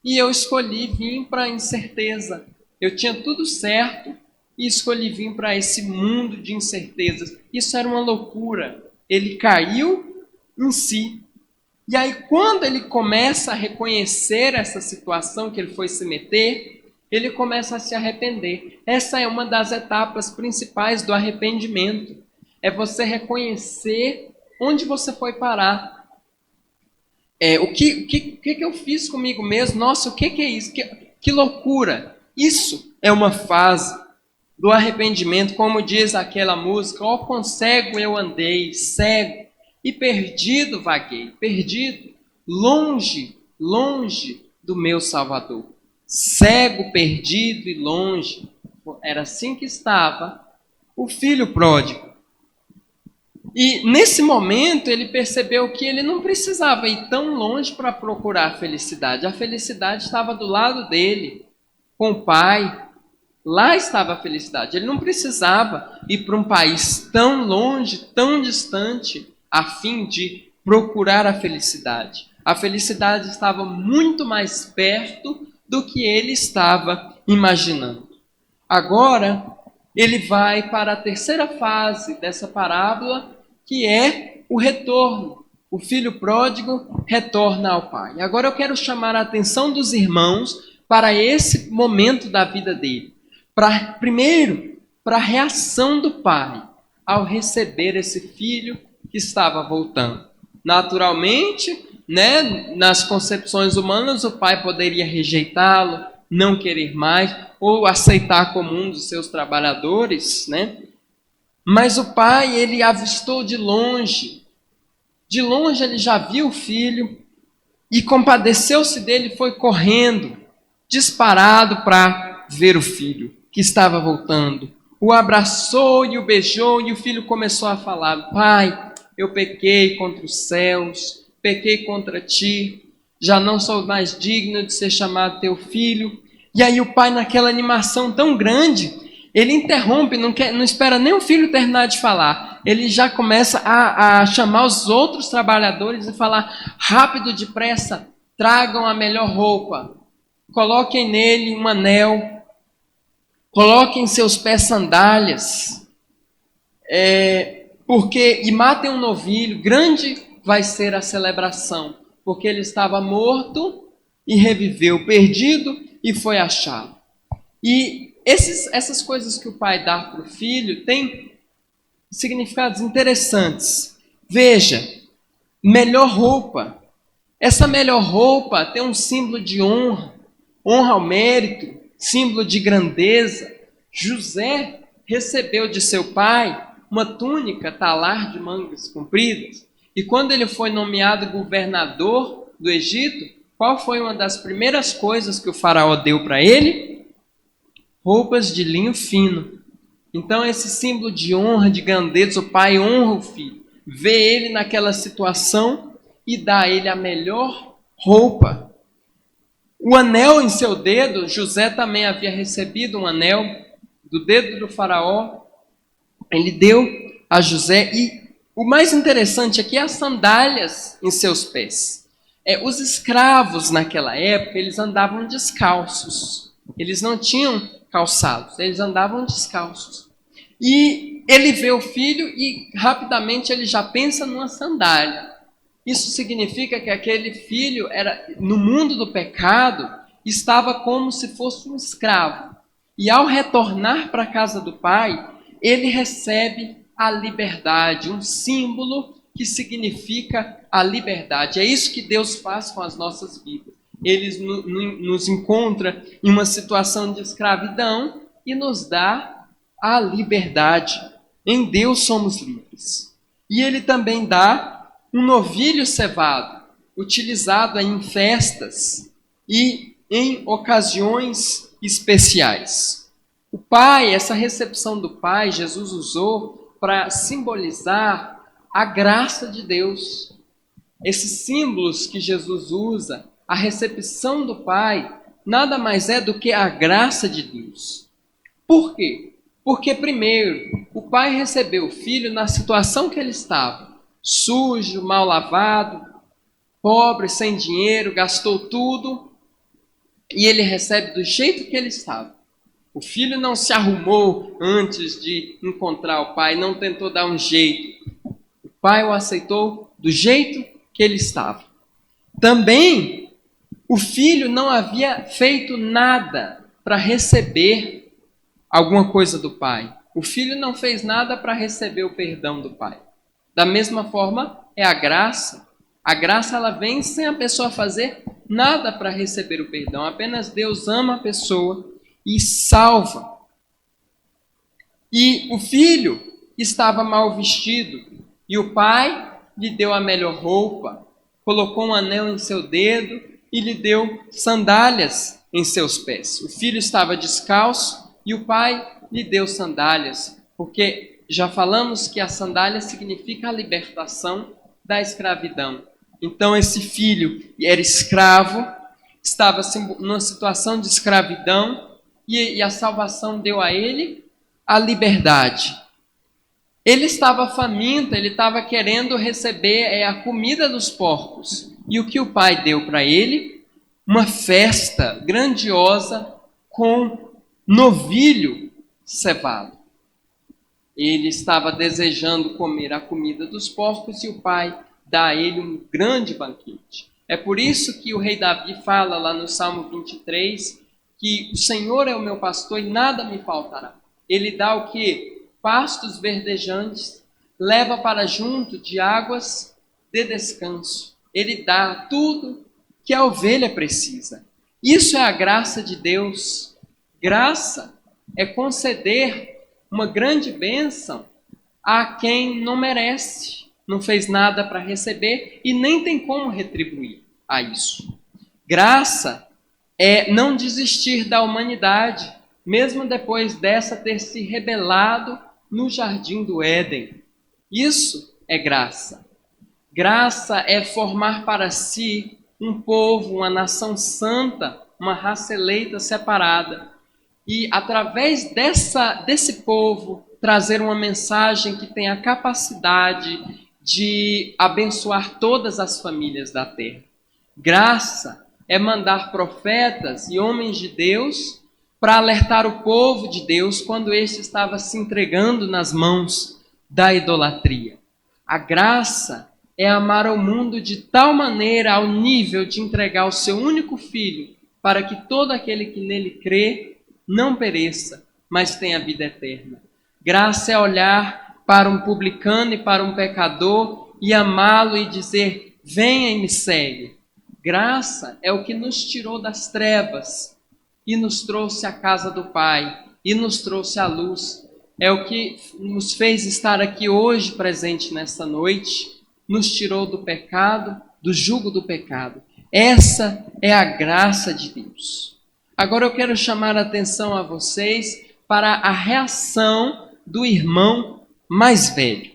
E: e eu escolhi vir para a incerteza. Eu tinha tudo certo e escolhi vir para esse mundo de incertezas. Isso era uma loucura. Ele caiu em si. E aí, quando ele começa a reconhecer essa situação que ele foi se meter, ele começa a se arrepender. Essa é uma das etapas principais do arrependimento. É você reconhecer onde você foi parar. O que eu fiz comigo mesmo? Nossa, o que é isso? Que loucura! Isso é uma fase do arrependimento, como diz aquela música: ó, quão cego eu andei, cego, e perdido vaguei, perdido, longe, longe do meu Salvador. Cego, perdido e longe. Era assim que estava o filho pródigo. E nesse momento ele percebeu que ele não precisava ir tão longe para procurar a felicidade. A felicidade estava do lado dele, com o pai. Lá estava a felicidade. Ele não precisava ir para um país tão longe, tão distante, a fim de procurar a felicidade. A felicidade estava muito mais perto do que ele estava imaginando. Agora, ele vai para a terceira fase dessa parábola, que é o retorno. O filho pródigo retorna ao pai. Agora eu quero chamar a atenção dos irmãos para esse momento da vida dele. Primeiro, para a reação do pai ao receber esse filho que estava voltando. Naturalmente, né, nas concepções humanas, o pai poderia rejeitá-lo, não querer mais, ou aceitar como um dos seus trabalhadores, né? Mas o pai, ele avistou de longe ele já viu o filho e compadeceu-se dele e foi correndo, disparado para ver o filho que estava voltando. O abraçou e o beijou e o filho começou a falar: pai, eu pequei contra os céus, pequei contra ti, já não sou mais digno de ser chamado teu filho. E aí o pai, naquela animação tão grande, ele interrompe, não espera nem o filho terminar de falar. Ele já começa a chamar os outros trabalhadores e falar: rápido, depressa, tragam a melhor roupa, coloquem nele um anel, coloquem em seus pés sandálias, e matem um novilho. Grande vai ser a celebração, porque ele estava morto e reviveu, perdido e foi achado. E essas coisas que o pai dá para o filho têm significados interessantes. Veja, melhor roupa. Essa melhor roupa tem um símbolo de honra, honra ao mérito, símbolo de grandeza. José recebeu de seu pai uma túnica talar de mangas compridas. E quando ele foi nomeado governador do Egito, qual foi uma das primeiras coisas que o faraó deu para ele? Roupas de linho fino. Então esse símbolo de honra, de grandeza, o pai honra o filho, vê ele naquela situação e dá a ele a melhor roupa. O anel em seu dedo, José também havia recebido um anel do dedo do faraó. Ele deu a José, e o mais interessante aqui é as sandálias em seus pés. Os escravos naquela época, eles andavam descalços. Eles não tinham calçados, eles andavam descalços. E ele vê o filho e rapidamente ele já pensa numa sandália. Isso significa que aquele filho era, no mundo do pecado, estava como se fosse um escravo. E ao retornar para a casa do pai, ele recebe a liberdade, um símbolo que significa a liberdade. É isso que Deus faz com as nossas vidas. Ele nos encontra em uma situação de escravidão e nos dá a liberdade. Em Deus somos livres. E ele também dá um novilho cevado, utilizado em festas e em ocasiões especiais. O pai, essa recepção do pai, Jesus usou para simbolizar a graça de Deus. Esses símbolos que Jesus usa, a recepção do pai, nada mais é do que a graça de Deus. Por quê? Porque, primeiro, o pai recebeu o filho na situação que ele estava. Sujo, mal lavado, pobre, sem dinheiro, gastou tudo. E ele recebe do jeito que ele estava. O filho não se arrumou antes de encontrar o pai, não tentou dar um jeito. O pai o aceitou do jeito que ele estava. Também, o filho não havia feito nada para receber alguma coisa do pai. O filho não fez nada para receber o perdão do pai. Da mesma forma, é a graça. A graça, ela vem sem a pessoa fazer nada para receber o perdão. Apenas Deus ama a pessoa e salva. E o filho estava mal vestido, e o pai lhe deu a melhor roupa, colocou um anel em seu dedo e lhe deu sandálias em seus pés. O filho estava descalço e o pai lhe deu sandálias, porque já falamos que a sandália significa a libertação da escravidão. Então esse filho era escravo, estava numa situação de escravidão, e a salvação deu a ele a liberdade. Ele estava faminto, ele estava querendo receber a comida dos porcos. E o que o pai deu para ele? Uma festa grandiosa com novilho cevado. Ele estava desejando comer a comida dos porcos e o pai dá a ele um grande banquete. É por isso que o rei Davi fala lá no Salmo 23 que o Senhor é o meu pastor e nada me faltará. Ele dá o quê? Pastos verdejantes, leva para junto de águas de descanso. Ele dá tudo que a ovelha precisa. Isso é a graça de Deus. Graça é conceder uma grande bênção a quem não merece, não fez nada para receber e nem tem como retribuir a isso. Graça é não desistir da humanidade, mesmo depois dessa ter se rebelado no jardim do Éden. Isso é graça. Graça é formar para si um povo, uma nação santa, uma raça eleita separada. E através desse povo trazer uma mensagem que tem a capacidade de abençoar todas as famílias da terra. Graça é mandar profetas e homens de Deus para alertar o povo de Deus quando este estava se entregando nas mãos da idolatria. A graça é amar ao mundo de tal maneira, ao nível de entregar o seu único filho, para que todo aquele que nele crê não pereça, mas tenha vida eterna. Graça é olhar para um publicano e para um pecador e amá-lo e dizer: venha e me segue. Graça é o que nos tirou das trevas e nos trouxe à casa do Pai, e nos trouxe à luz. É o que nos fez estar aqui hoje presente nesta noite, nos tirou do pecado, do jugo do pecado. Essa é a graça de Deus. Agora eu quero chamar a atenção a vocês para a reação do irmão mais velho.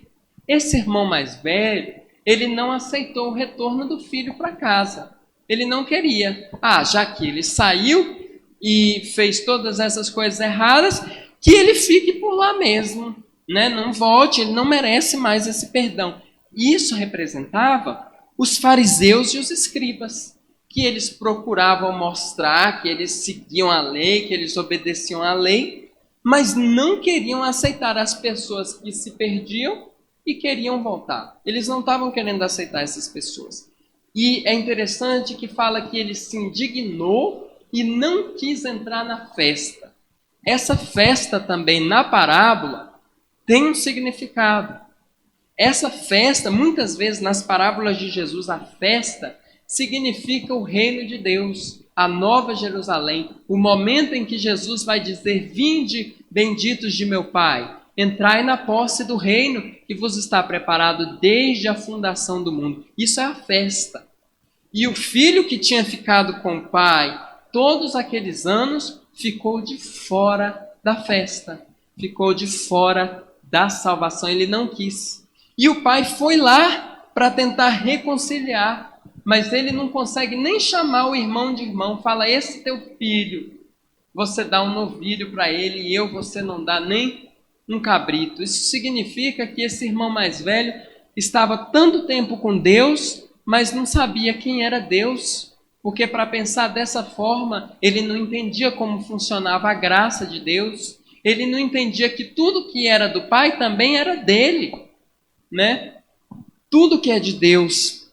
E: Esse irmão mais velho, ele não aceitou o retorno do filho para casa. Ele não queria. Já que ele saiu e fez todas essas coisas erradas, que ele fique por lá mesmo, né? Não volte, ele não merece mais esse perdão. Isso representava os fariseus e os escribas, que eles procuravam mostrar que eles seguiam a lei, que eles obedeciam à lei, mas não queriam aceitar as pessoas que se perdiam e queriam voltar. Eles não estavam querendo aceitar essas pessoas. E é interessante que fala que ele se indignou e não quis entrar na festa. Essa festa também, na parábola, tem um significado. Essa festa, muitas vezes nas parábolas de Jesus, a festa significa o reino de Deus, a nova Jerusalém, o momento em que Jesus vai dizer: vinde, benditos de meu Pai, entrai na posse do reino que vos está preparado desde a fundação do mundo. Isso é a festa. E o filho que tinha ficado com o pai todos aqueles anos ficou de fora da festa, ficou de fora da salvação, ele não quis. E o pai foi lá para tentar reconciliar, mas ele não consegue nem chamar o irmão de irmão. Fala: esse teu filho, você dá um novilho para ele e você não dá nem um cabrito. Isso significa que esse irmão mais velho estava tanto tempo com Deus, mas não sabia quem era Deus, porque para pensar dessa forma, ele não entendia como funcionava a graça de Deus, ele não entendia que tudo que era do Pai também era dele, né? Tudo que é de Deus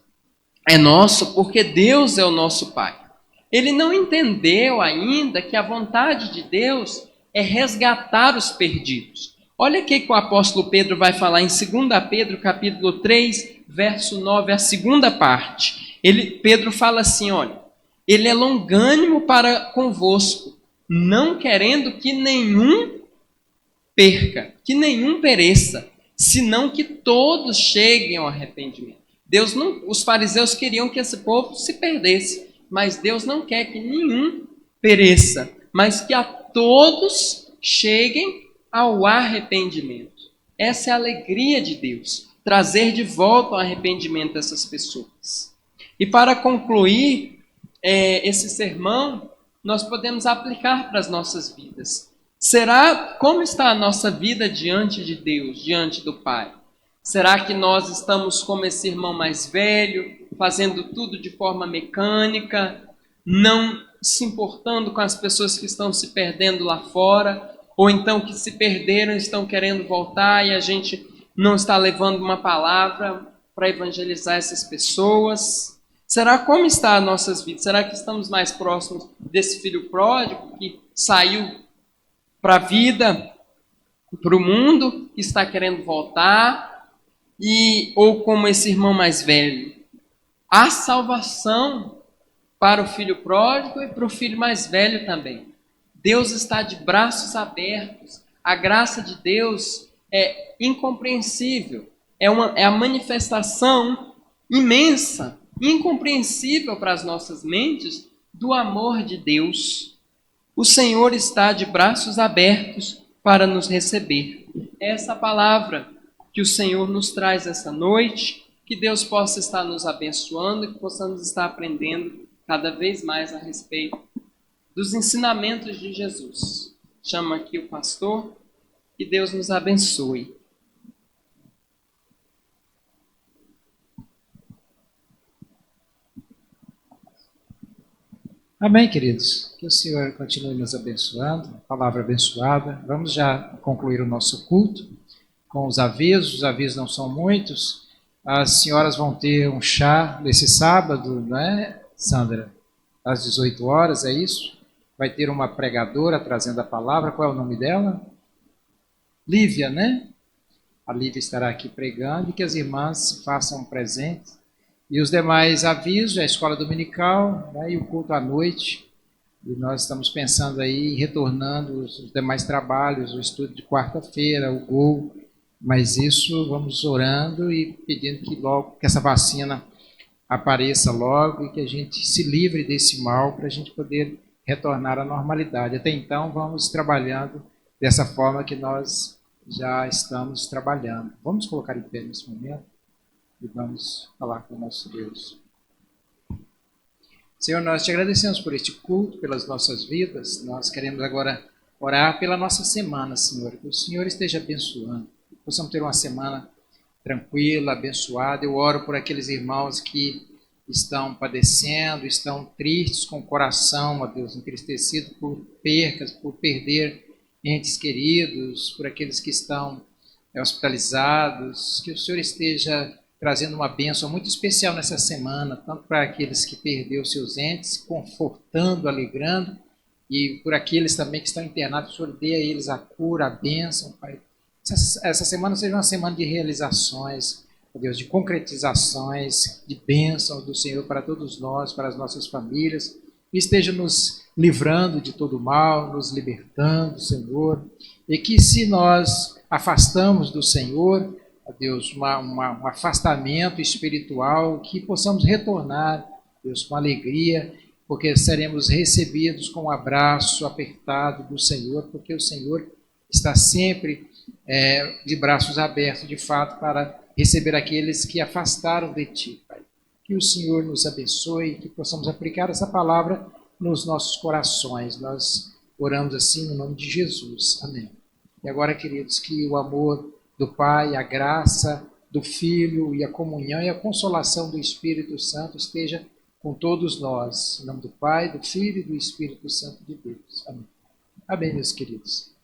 E: é nosso, porque Deus é o nosso Pai. Ele não entendeu ainda que a vontade de Deus é resgatar os perdidos. Olha o que o apóstolo Pedro vai falar em 2 Pedro, capítulo 3, verso 9, a segunda parte. Pedro fala assim, olha: ele é longânimo para convosco, não querendo que nenhum perca, que nenhum pereça, senão que todos cheguem ao arrependimento. Os fariseus queriam que esse povo se perdesse, mas Deus não quer que nenhum pereça, mas que a todos cheguem ao arrependimento. Essa é a alegria de Deus, trazer de volta ao arrependimento essas pessoas. E para concluir esse sermão, nós podemos aplicar para as nossas vidas. Como está a nossa vida diante de Deus, diante do Pai? Será que nós estamos como esse irmão mais velho, fazendo tudo de forma mecânica, não se importando com as pessoas que estão se perdendo lá fora, ou então que se perderam e estão querendo voltar e a gente não está levando uma palavra para evangelizar essas pessoas? Como está as nossas vidas? Será que estamos mais próximos desse filho pródigo que saiu para a vida, para o mundo, e está querendo voltar? Ou como esse irmão mais velho? Há salvação para o filho pródigo e para o filho mais velho também. Deus está de braços abertos. A graça de Deus é incompreensível. É a manifestação imensa, incompreensível para as nossas mentes, do amor de Deus. O Senhor está de braços abertos para nos receber. É essa palavra que o Senhor nos traz essa noite, que Deus possa estar nos abençoando e que possamos estar aprendendo cada vez mais a respeito dos ensinamentos de Jesus. Chama aqui o pastor, que Deus nos abençoe.
A: Amém, queridos. Que o Senhor continue nos abençoando, palavra abençoada. Vamos já concluir o nosso culto com os avisos não são muitos. As senhoras vão ter um chá nesse sábado, não é, Sandra? Às 18 horas, é isso? Vai ter uma pregadora trazendo a palavra. Qual é o nome dela? Lívia, né? a Lívia estará aqui pregando e que as irmãs se façam presentes. E os demais avisos, a escola dominical, né, e o culto à noite. E nós estamos pensando aí, retornando os demais trabalhos, o estudo de quarta-feira, o gol. Mas isso vamos orando e pedindo que logo que essa vacina apareça logo e que a gente se livre desse mal para a gente poder retornar à normalidade. Até então, vamos trabalhando dessa forma que nós já estamos trabalhando. Vamos colocar em pé nesse momento e vamos falar com o nosso Deus. Senhor, nós te agradecemos por este culto, pelas nossas vidas. Nós queremos agora orar pela nossa semana, Senhor. Que o Senhor esteja abençoando. Que possamos ter uma semana tranquila, abençoada. Eu oro por aqueles irmãos que estão padecendo, estão tristes com o coração, ó Deus, entristecido por percas, por perder entes queridos, por aqueles que estão hospitalizados. Que o Senhor esteja trazendo uma bênção muito especial nessa semana, tanto para aqueles que perderam seus entes, confortando, alegrando, e por aqueles também que estão internados, o Senhor dê a eles a cura, a bênção, Pai. Essa semana seja uma semana de realizações, ó Deus, de concretizações, de bênção do Senhor para todos nós, para as nossas famílias, e esteja nos livrando de todo mal, nos libertando, Senhor, e que se nós afastamos do Senhor, ó Deus, um afastamento espiritual, que possamos retornar, Deus, com alegria, porque seremos recebidos com um abraço apertado do Senhor, porque o Senhor está sempre de braços abertos, de fato, para receber aqueles que afastaram de Ti, Pai. Que o Senhor nos abençoe, que possamos aplicar essa palavra nos nossos corações. Nós oramos assim no nome de Jesus. Amém. E agora, queridos, que o amor do Pai, a graça do Filho e a comunhão e a consolação do Espírito Santo esteja com todos nós. Em nome do Pai, do Filho e do Espírito Santo de Deus. Amém. Amém, meus queridos.